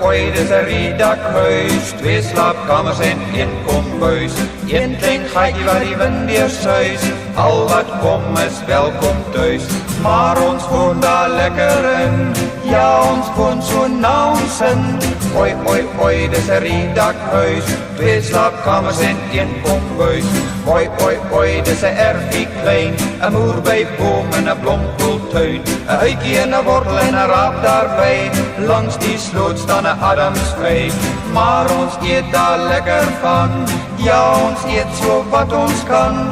Oei, dis 'n riedakhuis, 2 slaapkamers en 1 kombuis. 1 klein gaatjie waar die wind weer suis, al wat kom is welkom tuis. Maar ons woon daar lekker in, ja ons woon so na ons in. Oei, dis 'n riedakhuis, 2 slaapkamers en 1 kombuis. Oei, dis 'n erfie klein, 'n moerbeiboom en 'n blomkooltuin. 'n Uitjie en 'n wortel en 'n raap daarby, langs die sloot staan 'n Adamsvy. Maar ons eet daar lekker van, ja ons eet so wat ons kan.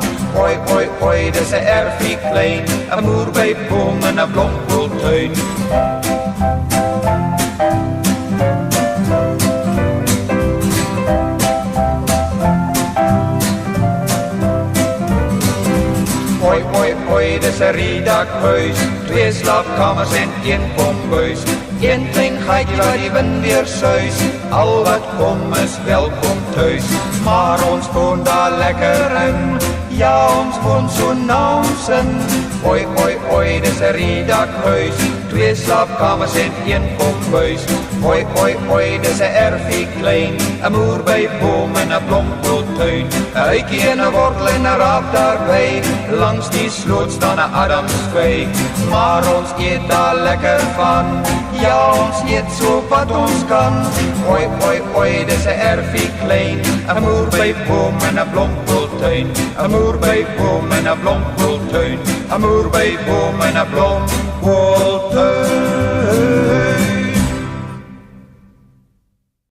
Oei, dis 'n erfie klein, 'n moerbeiboom en 'n blomkooltuin. Oei, dis 'n riedakhuis, 2 slaapkamers en 1 kombuis. 1 klein gaatjie waar die wind weer suis, al wat kom is welkom tuis. Maar ons woon daar lekker in, ja ons woon so na ons in. Oei, dis 'n riedakhuis, 2 slaapkamers en 1 kombuis. Oei, dis 'n erfie klein, 'n moerbeiboom en 'n blomkooltuin. 'n Uitjie en 'n wortel en 'n raap daarby, langs die sloot staan 'n Adamsvy. Maar ons eet daar lekker van, ja ons eet so wat ons kan. Oei, dis 'n erfie klein, 'n moerbeiboom en 'n blomkooltuin. 'n Moerbeiboom en 'n blomkooltuin, 'n moerbeiboom en 'n blomkooltuin.